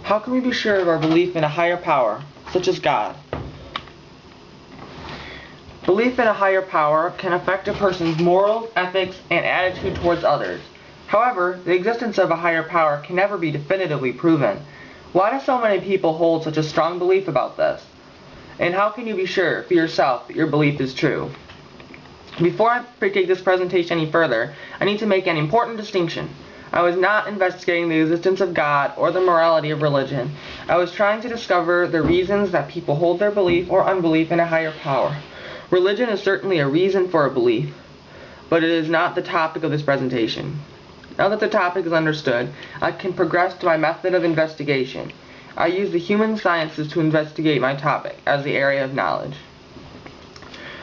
How can we be sure of our belief in a higher power, such as God? Belief in a higher power can affect a person's morals, ethics, and attitude towards others. However, the existence of a higher power can never be definitively proven. Why do so many people hold such a strong belief about this? And how can you be sure for yourself that your belief is true? Before I take this presentation any further, I need to make an important distinction. I was not investigating the existence of God or the morality of religion. I was trying to discover the reasons that people hold their belief or unbelief in a higher power. Religion is certainly a reason for a belief, but it is not the topic of this presentation. Now that the topic is understood, I can progress to my method of investigation. I use the human sciences to investigate my topic as the area of knowledge.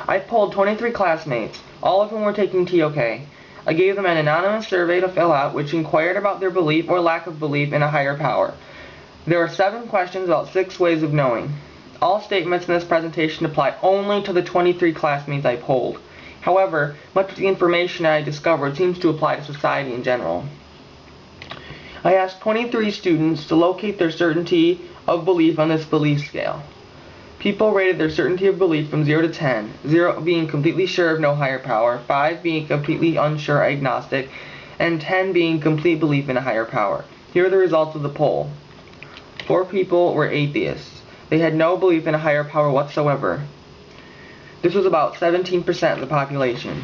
I polled 23 classmates, all of whom were taking TOK. I gave them an anonymous survey to fill out which inquired about their belief or lack of belief in a higher power. There were 7 questions about 6 ways of knowing. All statements in this presentation apply only to the 23 classmates I polled. However, much of the information I discovered seems to apply to society in general. I asked 23 students to locate their certainty of belief on this belief scale. People rated their certainty of belief from 0 to 10, 0 being completely sure of no higher power, 5 being completely unsure agnostic, and 10 being complete belief in a higher power. Here are the results of the poll. 4 people were atheists. They had no belief in a higher power whatsoever. This was about 17% of the population.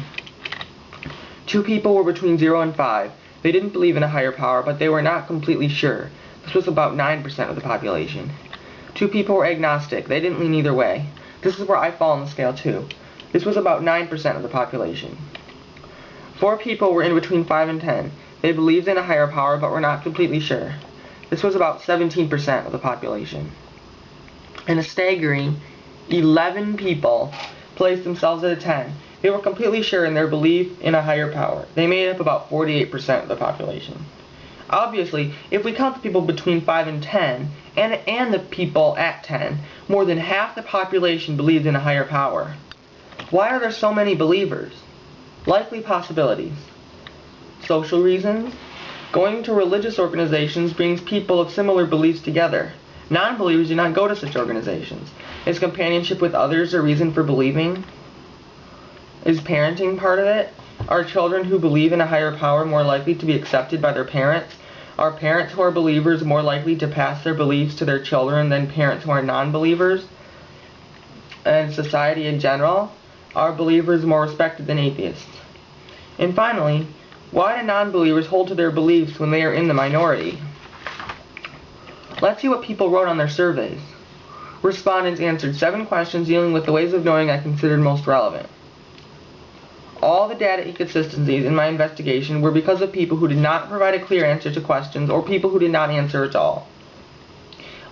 2 people were between 0 and 5. They didn't believe in a higher power, but they were not completely sure. This was about 9% of the population. 2 people were agnostic. They didn't lean either way. This is where I fall on the scale too. This was about 9% of the population. 4 people were in between 5 and 10. They believed in a higher power but were not completely sure. This was about 17% of the population. And a staggering 11 people placed themselves at a 10. They were completely sure in their belief in a higher power. They made up about 48% of the population. Obviously, if we count the people between 5 and 10, and the people at 10, more than half the population believed in a higher power. Why are there so many believers? Likely possibilities. Social reasons. Going to religious organizations brings people of similar beliefs together. Non-believers do not go to such organizations. Is companionship with others a reason for believing? Is parenting part of it? Are children who believe in a higher power more likely to be accepted by their parents? Are parents who are believers more likely to pass their beliefs to their children than parents who are non-believers? And society in general? Are believers more respected than atheists? And finally, why do non-believers hold to their beliefs when they are in the minority? Let's see what people wrote on their surveys. Respondents answered 7 questions dealing with the ways of knowing I considered most relevant. All the data inconsistencies in my investigation were because of people who did not provide a clear answer to questions or people who did not answer at all.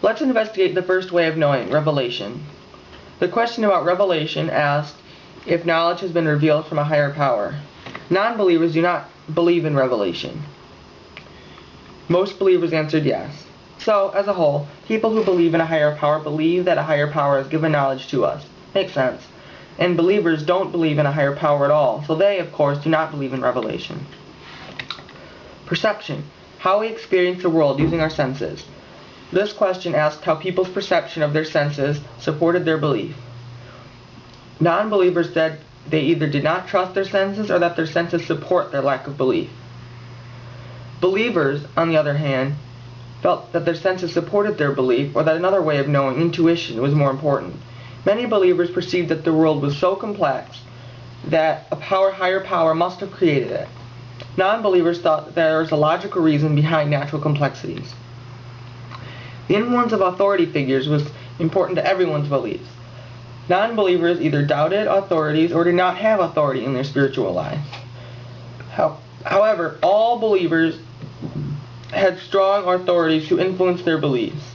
Let's investigate the first way of knowing, revelation. The question about revelation asked if knowledge has been revealed from a higher power. Non-believers do not believe in revelation. Most believers answered yes. So, as a whole, people who believe in a higher power believe that a higher power has given knowledge to us. Makes sense. And believers don't believe in a higher power at all, so they, of course, do not believe in revelation. Perception. How we experience the world using our senses. This question asked how people's perception of their senses supported their belief. Non-believers said they either did not trust their senses or that their senses support their lack of belief. Believers, on the other hand, felt that their senses supported their belief or that another way of knowing, intuition, was more important. Many believers perceived that the world was so complex that a higher power must have created it. Non-believers thought that there was a logical reason behind natural complexities. The influence of authority figures was important to everyone's beliefs. Non-believers either doubted authorities or did not have authority in their spiritual lives. However, all believers had strong authorities who influenced their beliefs.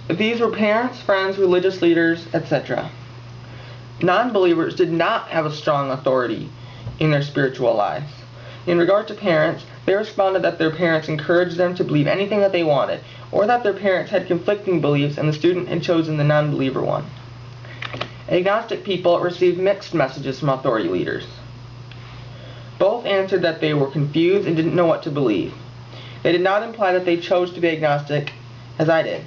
These were parents, friends, religious leaders, etc. Non-believers did not have a strong authority in their spiritual lives. In regard to parents, they responded that their parents encouraged them to believe anything that they wanted, or that their parents had conflicting beliefs and the student had chosen the non-believer one. Agnostic people received mixed messages from authority leaders. Both answered that they were confused and didn't know what to believe. They did not imply that they chose to be agnostic as I did.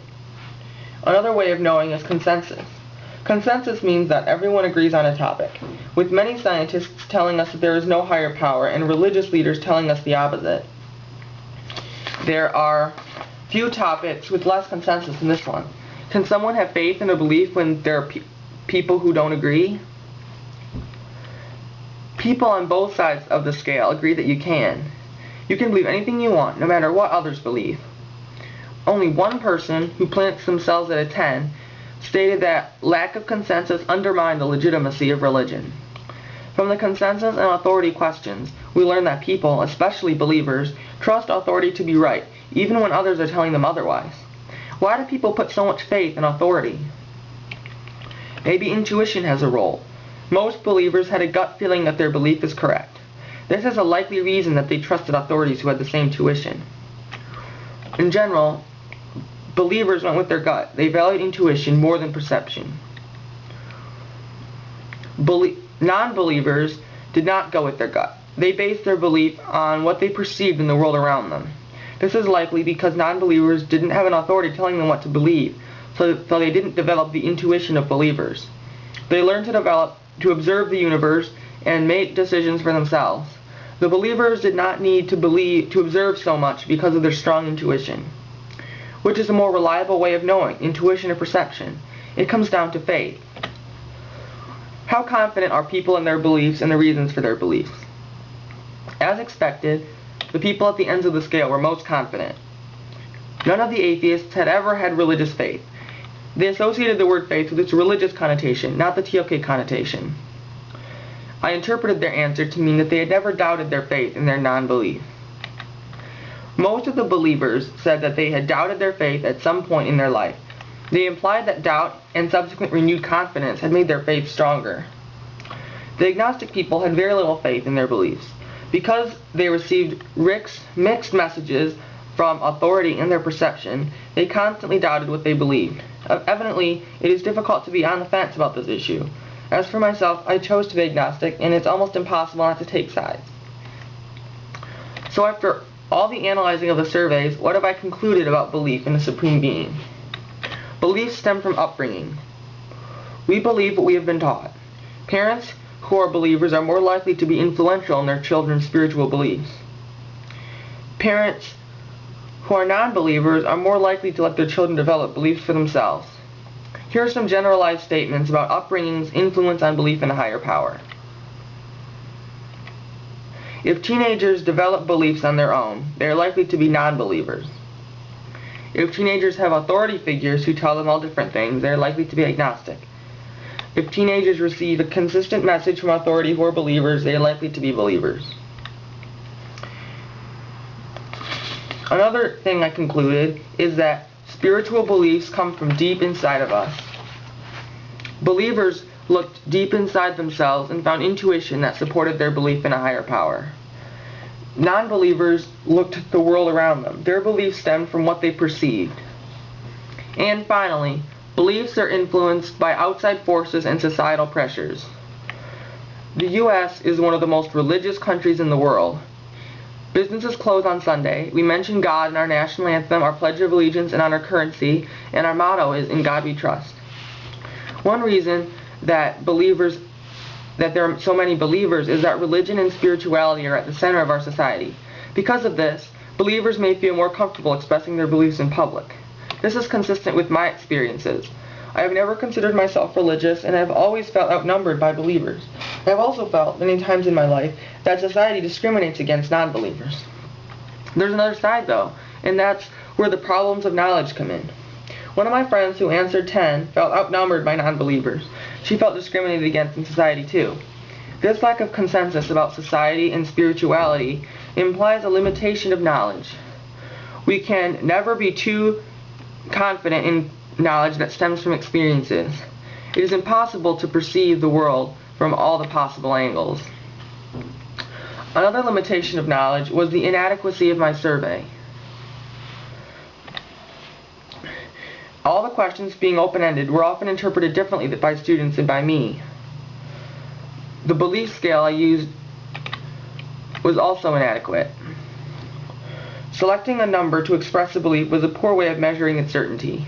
Another way of knowing is consensus. Consensus means that everyone agrees on a topic, with many scientists telling us that there is no higher power and religious leaders telling us the opposite. There are few topics with less consensus than this one. Can someone have faith in a belief when there are people who don't agree? People on both sides of the scale agree that you can. You can believe anything you want, no matter what others believe. Only one person, who plants themselves at a 10, stated that lack of consensus undermined the legitimacy of religion. From the consensus and authority questions, we learn that people, especially believers, trust authority to be right, even when others are telling them otherwise. Why do people put so much faith in authority? Maybe intuition has a role. Most believers had a gut feeling that their belief is correct. This is a likely reason that they trusted authorities who had the same tuition. In general, believers went with their gut. They valued intuition more than perception. Non-believers did not go with their gut. They based their belief on what they perceived in the world around them. This is likely because non-believers didn't have an authority telling them what to believe, so they didn't develop the intuition of believers. They learned to observe the universe and make decisions for themselves. The believers did not need to observe so much because of their strong intuition. Which is a more reliable way of knowing, intuition or perception? It comes down to faith. How confident are people in their beliefs and the reasons for their beliefs? As expected, the people at the ends of the scale were most confident. None of the atheists had ever had religious faith. They associated the word faith with its religious connotation, not the TOK connotation. I interpreted their answer to mean that they had never doubted their faith in their non-belief. Most of the believers said that they had doubted their faith at some point in their life. They implied that doubt and subsequent renewed confidence had made their faith stronger. The agnostic people had very little faith in their beliefs. Because they received mixed messages from authority in their perception, they constantly doubted what they believed. Evidently, it is difficult to be on the fence about this issue. As for myself, I chose to be agnostic, and it's almost impossible not to take sides. So after all the analyzing of the surveys, what have I concluded about belief in a supreme being? Beliefs stem from upbringing. We believe what we have been taught. Parents who are believers are more likely to be influential in their children's spiritual beliefs. Parents who are non-believers are more likely to let their children develop beliefs for themselves. Here are some generalized statements about upbringing's influence on belief in a higher power. If teenagers develop beliefs on their own, they are likely to be non-believers. If teenagers have authority figures who tell them all different things, they are likely to be agnostic. If teenagers receive a consistent message from authority who are believers, they are likely to be believers. Another thing I concluded is that spiritual beliefs come from deep inside of us. Believers looked deep inside themselves and found intuition that supported their belief in a higher power. Non-believers looked at the world around them. Their beliefs stemmed from what they perceived. And finally, beliefs are influenced by outside forces and societal pressures. The U.S. is one of the most religious countries in the world. Businesses close on Sunday. We mention God in our national anthem, our Pledge of Allegiance, and on our currency, and our motto is, "In God We Trust." One reason that there are so many believers is that religion and spirituality are at the center of our society. Because of this, believers may feel more comfortable expressing their beliefs in public. This is consistent with my experiences. I have never considered myself religious, and I have always felt outnumbered by believers. I have also felt, many times in my life, that society discriminates against non-believers. There's another side, though, and that's where the problems of knowledge come in. One of my friends who answered 10 felt outnumbered by non-believers. She felt discriminated against in society, too. This lack of consensus about society and spirituality implies a limitation of knowledge. We can never be too confident in knowledge that stems from experiences. It is impossible to perceive the world from all the possible angles. Another limitation of knowledge was the inadequacy of my survey. All the questions, being open-ended, were often interpreted differently by students and by me. The belief scale I used was also inadequate. Selecting a number to express a belief was a poor way of measuring its certainty.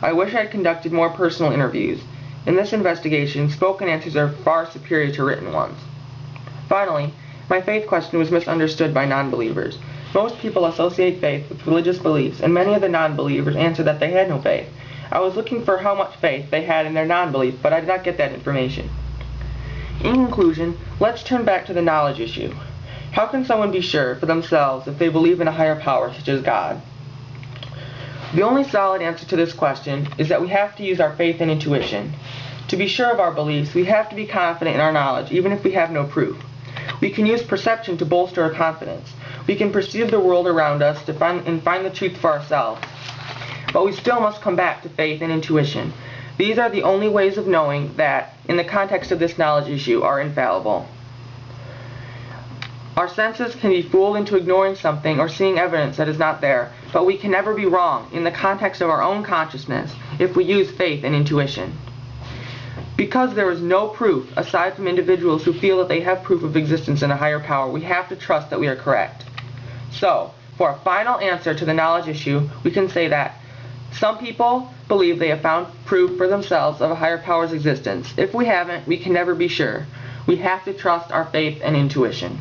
I wish I had conducted more personal interviews. In this investigation, spoken answers are far superior to written ones. Finally, my faith question was misunderstood by non-believers. Most people associate faith with religious beliefs, and many of the non-believers answered that they had no faith. I was looking for how much faith they had in their non-belief, but I did not get that information. In conclusion, let's turn back to the knowledge issue. How can someone be sure for themselves if they believe in a higher power such as God? The only solid answer to this question is that we have to use our faith and intuition. To be sure of our beliefs, we have to be confident in our knowledge, even if we have no proof. We can use perception to bolster our confidence. We can perceive the world around us to find the truth for ourselves. But we still must come back to faith and intuition. These are the only ways of knowing that, in the context of this knowledge issue, are infallible. Our senses can be fooled into ignoring something or seeing evidence that is not there, but we can never be wrong in the context of our own consciousness if we use faith and intuition. Because there is no proof, aside from individuals who feel that they have proof of existence in a higher power, we have to trust that we are correct. So, for a final answer to the knowledge issue, we can say that some people believe they have found proof for themselves of a higher power's existence. If we haven't, we can never be sure. We have to trust our faith and intuition.